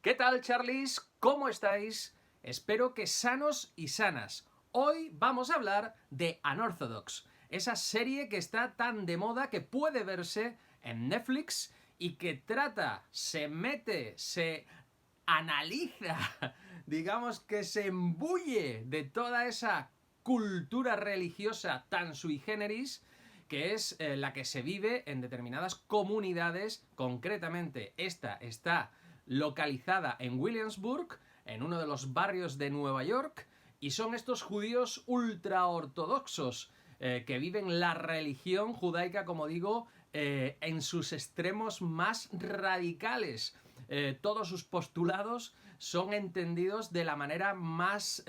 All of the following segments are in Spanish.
¿Qué tal, Charlies? ¿Cómo estáis? Espero que sanos y sanas. Hoy vamos a hablar de Unorthodox, esa serie que está tan de moda que puede verse en Netflix y que trata, se mete, se analiza, digamos que se embulle de toda esa cultura religiosa tan sui generis que es la que se vive en determinadas comunidades. Concretamente, esta está localizada en Williamsburg, en uno de los barrios de Nueva York, y son estos judíos ultraortodoxos que viven la religión judaica, como digo, en sus extremos más radicales. Todos sus postulados son entendidos de la manera más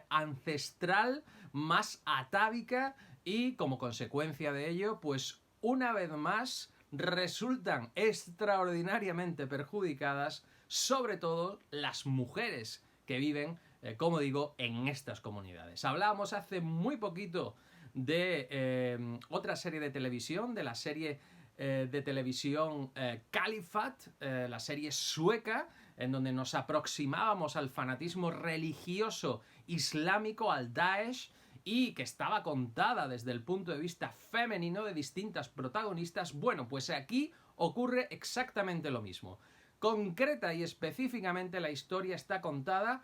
ancestral, más atávica, y como consecuencia de ello, pues una vez más resultan extraordinariamente perjudicadas, sobre todo las mujeres que viven, como digo, en estas comunidades. Hablábamos hace muy poquito de otra serie de televisión, de la serie de televisión Califat, la serie sueca, en donde nos aproximábamos al fanatismo religioso islámico, al Daesh, y que estaba contada desde el punto de vista femenino de distintas protagonistas. Bueno, pues aquí ocurre exactamente lo mismo. Concreta y específicamente la historia está contada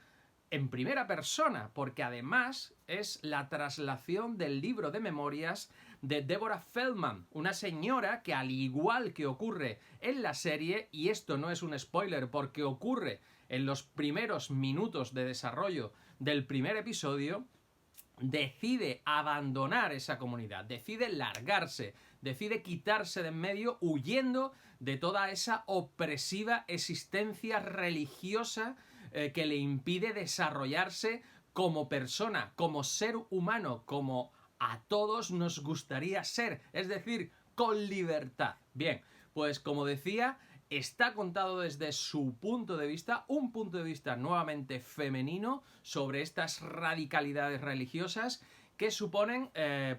en primera persona, porque además es la traslación del libro de memorias de Deborah Feldman, una señora que, al igual que ocurre en la serie, y esto no es un spoiler porque ocurre en los primeros minutos de desarrollo del primer episodio, decide abandonar esa comunidad, decide largarse, decide quitarse de en medio, huyendo de toda esa opresiva existencia religiosa que le impide desarrollarse como persona, como ser humano, como a todos nos gustaría ser, es decir, con libertad. Bien, pues como decía, está contado desde su punto de vista, un punto de vista nuevamente femenino, sobre estas radicalidades religiosas que suponen,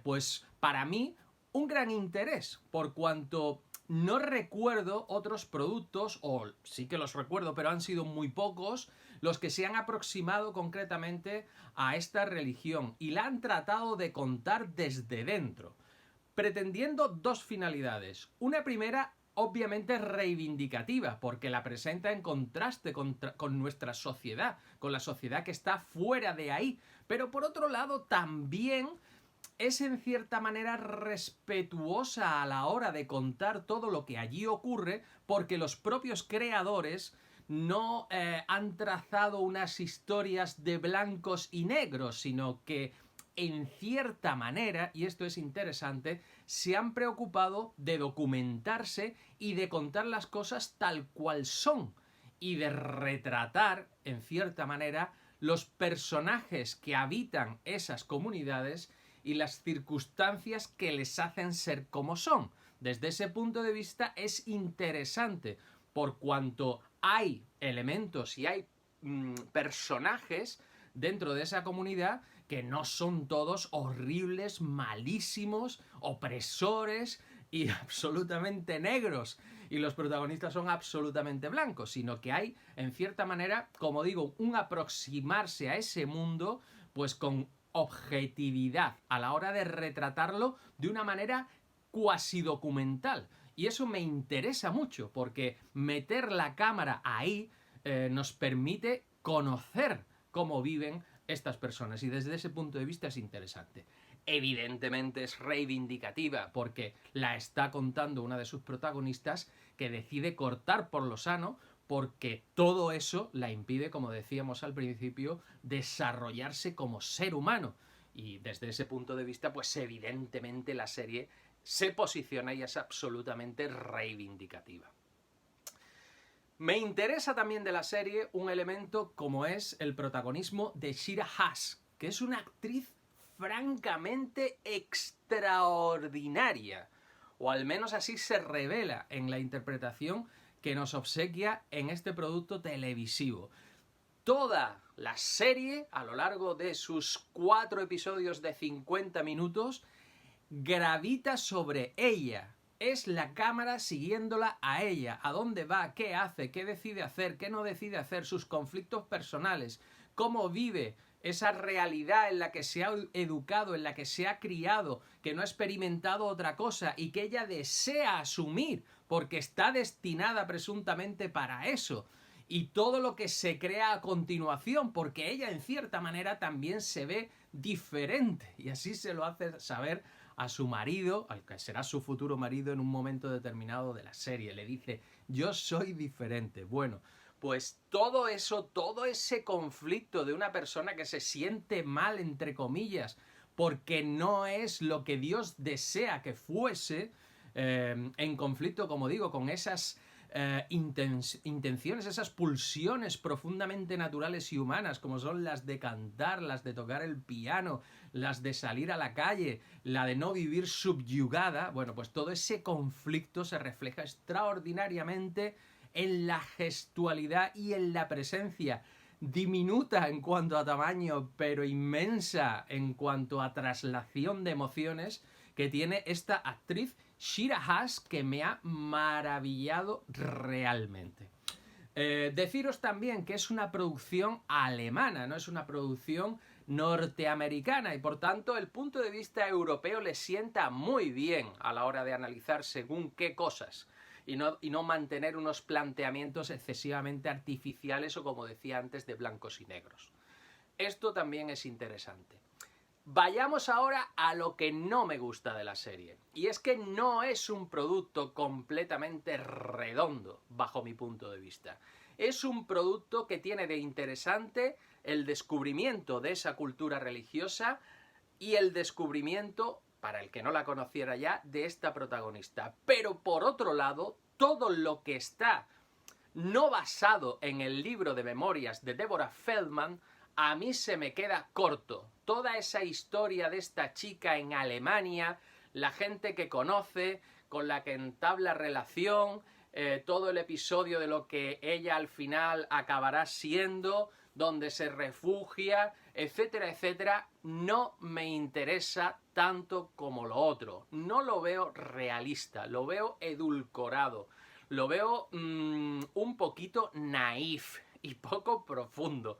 pues para mí, un gran interés, por cuanto no recuerdo otros productos, o sí que los recuerdo, pero han sido muy pocos, los que se han aproximado concretamente a esta religión y la han tratado de contar desde dentro, pretendiendo dos finalidades. Una primera, obviamente reivindicativa, porque la presenta en contraste con nuestra sociedad, con la sociedad que está fuera de ahí. Pero por otro lado, también es en cierta manera respetuosa a la hora de contar todo lo que allí ocurre, porque los propios creadores no han trazado unas historias de blancos y negros, sino que en cierta manera, y esto es interesante, se han preocupado de documentarse y de contar las cosas tal cual son, y de retratar, en cierta manera, los personajes que habitan esas comunidades y las circunstancias que les hacen ser como son. Desde ese punto de vista es interesante, por cuanto hay elementos y hay personajes dentro de esa comunidad que no son todos horribles, malísimos, opresores y absolutamente negros, y los protagonistas son absolutamente blancos, sino que hay, en cierta manera, como digo, un aproximarse a ese mundo, pues con objetividad a la hora de retratarlo de una manera cuasi documental. Y eso me interesa mucho, porque meter la cámara ahí nos permite conocer cómo viven estas personas, y desde ese punto de vista es interesante. Evidentemente es reivindicativa, porque la está contando una de sus protagonistas, que decide cortar por lo sano, porque todo eso la impide, como decíamos al principio, desarrollarse como ser humano. Y desde ese punto de vista, pues evidentemente la serie se posiciona y es absolutamente reivindicativa. Me interesa también de la serie un elemento como es el protagonismo de Shira Haas, que es una actriz francamente extraordinaria, o al menos así se revela en la interpretación que nos obsequia en este producto televisivo. Toda la serie, a lo largo de sus 4 episodios de 50 minutos, gravita sobre ella, es la cámara siguiéndola a ella, a dónde va, qué hace, qué decide hacer, qué no decide hacer, sus conflictos personales, cómo vive esa realidad en la que se ha educado, en la que se ha criado, que no ha experimentado otra cosa y que ella desea asumir porque está destinada presuntamente para eso. Y todo lo que se crea a continuación, porque ella en cierta manera también se ve diferente y así se lo hace saber a su marido, al que será su futuro marido en un momento determinado de la serie. Le dice, yo soy diferente. Bueno, pues todo eso, todo ese conflicto de una persona que se siente mal, entre comillas, porque no es lo que Dios desea que fuese, en conflicto, como digo, con esas intenciones, esas pulsiones profundamente naturales y humanas, como son las de cantar, las de tocar el piano, las de salir a la calle, la de no vivir subyugada. Bueno, pues todo ese conflicto se refleja extraordinariamente en la gestualidad y en la presencia, diminuta en cuanto a tamaño, pero inmensa en cuanto a traslación de emociones, que tiene esta actriz Shira Haas, que me ha maravillado realmente. Deciros también que es una producción alemana, no es una producción norteamericana, y por tanto el punto de vista europeo le sienta muy bien a la hora de analizar según qué cosas y no mantener unos planteamientos excesivamente artificiales o, como decía antes, de blancos y negros. Esto también es interesante. Vayamos ahora a lo que no me gusta de la serie. Y es que no es un producto completamente redondo, bajo mi punto de vista. Es un producto que tiene de interesante el descubrimiento de esa cultura religiosa y el descubrimiento, para el que no la conociera ya, de esta protagonista. Pero por otro lado, todo lo que está no basado en el libro de memorias de Deborah Feldman, a mí se me queda corto. Toda esa historia de esta chica en Alemania, la gente que conoce, con la que entabla relación, todo el episodio de lo que ella al final acabará siendo, donde se refugia, etcétera, etcétera, no me interesa tanto como lo otro. No lo veo realista, lo veo edulcorado, lo veo un poquito naif y poco profundo.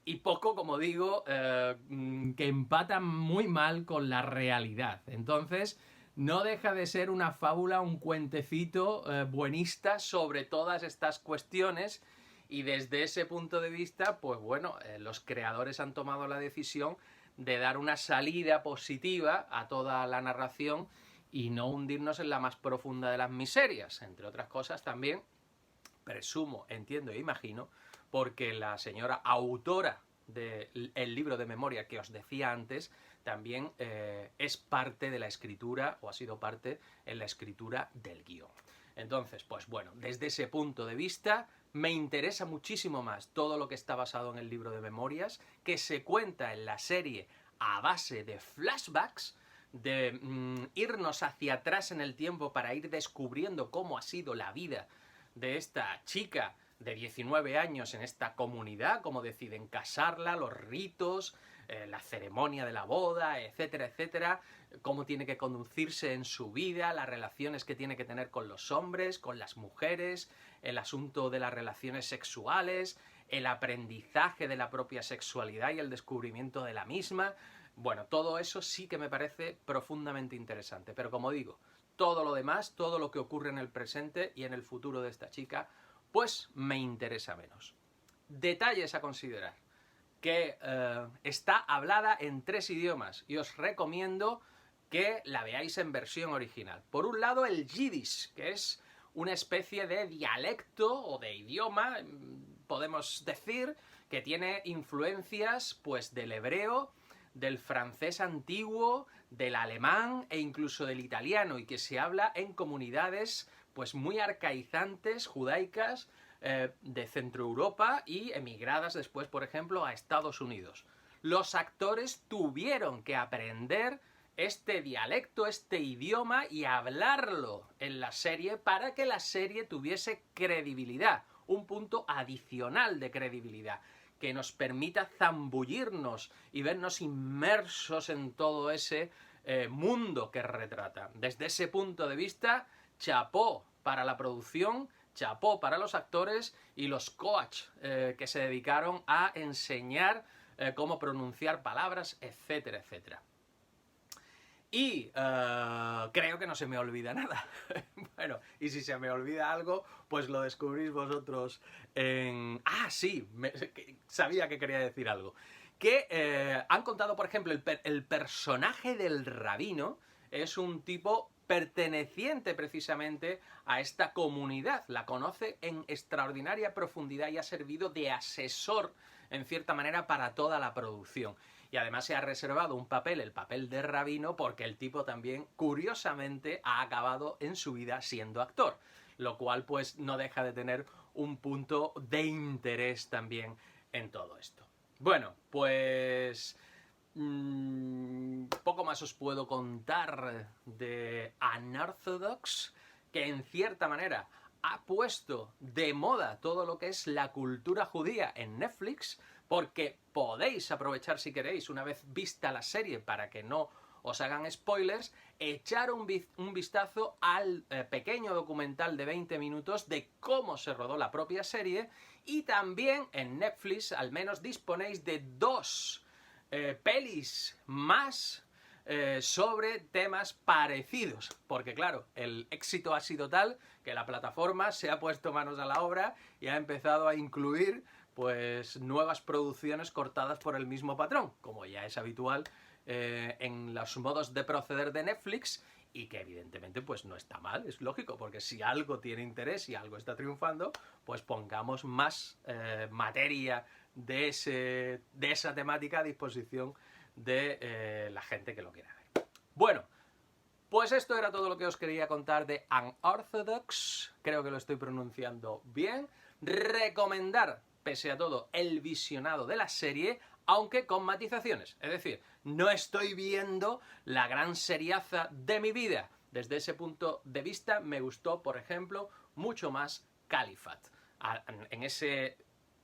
Y poco, como digo, que empata muy mal con la realidad. Entonces, no deja de ser una fábula, un cuentecito buenista sobre todas estas cuestiones. Y desde ese punto de vista, pues bueno, los creadores han tomado la decisión de dar una salida positiva a toda la narración y no hundirnos en la más profunda de las miserias. Entre otras cosas, también, presumo, entiendo e imagino, porque la señora autora del libro de memoria que os decía antes también es parte de la escritura, o ha sido parte en la escritura del guión. Entonces, pues bueno, desde ese punto de vista me interesa muchísimo más todo lo que está basado en el libro de memorias, que se cuenta en la serie a base de flashbacks, de irnos hacia atrás en el tiempo para ir descubriendo cómo ha sido la vida de esta chica de 19 años en esta comunidad, cómo deciden casarla, los ritos, la ceremonia de la boda, etcétera, etcétera, cómo tiene que conducirse en su vida, las relaciones que tiene que tener con los hombres, con las mujeres, el asunto de las relaciones sexuales, el aprendizaje de la propia sexualidad y el descubrimiento de la misma. Bueno, todo eso sí que me parece profundamente interesante, pero como digo, todo lo demás, todo lo que ocurre en el presente y en el futuro de esta chica, pues me interesa menos. Detalles a considerar. Que está hablada en 3 idiomas y os recomiendo que la veáis en versión original. Por un lado, el Yiddish, que es una especie de dialecto o de idioma, podemos decir, que tiene influencias pues del hebreo, del francés antiguo, del alemán e incluso del italiano, y que se habla en comunidades pues muy arcaizantes, judaicas, de Centro Europa y emigradas después, por ejemplo, a Estados Unidos. Los actores tuvieron que aprender este dialecto, este idioma, y hablarlo en la serie para que la serie tuviese credibilidad, un punto adicional de credibilidad, que nos permita zambullirnos y vernos inmersos en todo ese mundo que retrata. Desde ese punto de vista, chapó para la producción, chapó para los actores y los coach que se dedicaron a enseñar cómo pronunciar palabras, etcétera, etcétera. Y creo que no se me olvida nada. Bueno, y si se me olvida algo, pues lo descubrís vosotros en... Ah, sí, sabía que quería decir algo. Que han contado, por ejemplo, el personaje del rabino es un tipo perteneciente precisamente a esta comunidad. La conoce en extraordinaria profundidad y ha servido de asesor, en cierta manera, para toda la producción. Y además se ha reservado un papel, el papel de rabino, porque el tipo también, curiosamente, ha acabado en su vida siendo actor. Lo cual, pues, no deja de tener un punto de interés también en todo esto. Bueno, pues... poco más os puedo contar de Unorthodox, que en cierta manera ha puesto de moda todo lo que es la cultura judía en Netflix, porque podéis aprovechar si queréis, una vez vista la serie, para que no os hagan spoilers, echar un vistazo al pequeño documental de 20 minutos de cómo se rodó la propia serie, y también en Netflix al menos disponéis de 2 pelis más sobre temas parecidos, porque claro, el éxito ha sido tal que la plataforma se ha puesto manos a la obra y ha empezado a incluir pues nuevas producciones cortadas por el mismo patrón, como ya es habitual en los modos de proceder de Netflix, y que evidentemente pues no está mal, es lógico, porque si algo tiene interés y algo está triunfando, pues pongamos más materia de esa temática a disposición de la gente que lo quiera ver. Bueno, pues esto era todo lo que os quería contar de Unorthodox, creo que lo estoy pronunciando bien. Recomendar, pese a todo, el visionado de la serie, aunque con matizaciones. Es decir, no estoy viendo la gran seriaza de mi vida. Desde ese punto de vista me gustó, por ejemplo, mucho más Califat. En ese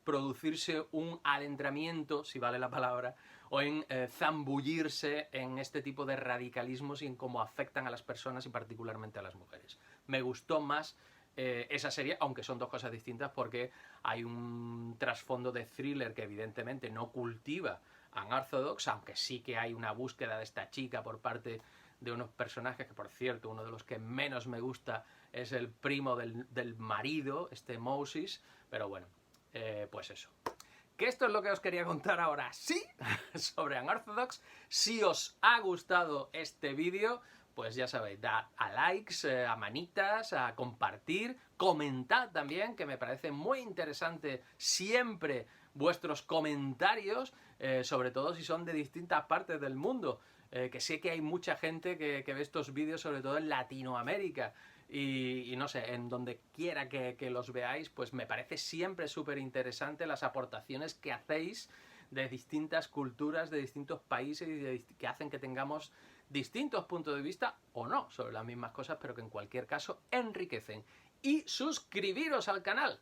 producirse un adentramiento, si vale la palabra, o en zambullirse en este tipo de radicalismos y en cómo afectan a las personas y particularmente a las mujeres. Me gustó más esa serie, aunque son dos cosas distintas, porque hay un trasfondo de thriller que evidentemente no cultiva Unorthodox, aunque sí que hay una búsqueda de esta chica por parte de unos personajes que, por cierto, uno de los que menos me gusta es el primo del marido, Moses, pero bueno, pues eso. Que esto es lo que os quería contar ahora sí sobre Unorthodox. Si os ha gustado este vídeo, pues ya sabéis, dad a likes, a manitas, a compartir, comentad también, que me parece muy interesante siempre vuestros comentarios, sobre todo si son de distintas partes del mundo, que sé que hay mucha gente que ve estos vídeos sobre todo en Latinoamérica. Y no sé, en donde quiera que los veáis, pues me parece siempre súper interesante las aportaciones que hacéis de distintas culturas, de distintos países y que hacen que tengamos distintos puntos de vista o no sobre las mismas cosas, pero que en cualquier caso enriquecen. Y suscribiros al canal.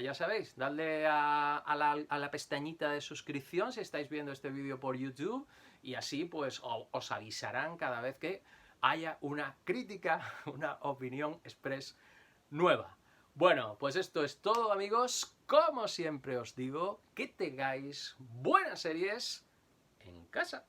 Ya sabéis, dadle a la pestañita de suscripción si estáis viendo este vídeo por YouTube, y así pues os avisarán cada vez que haya una crítica, una opinión express nueva. Bueno, pues esto es todo, amigos. Como siempre os digo, que tengáis buenas series en casa.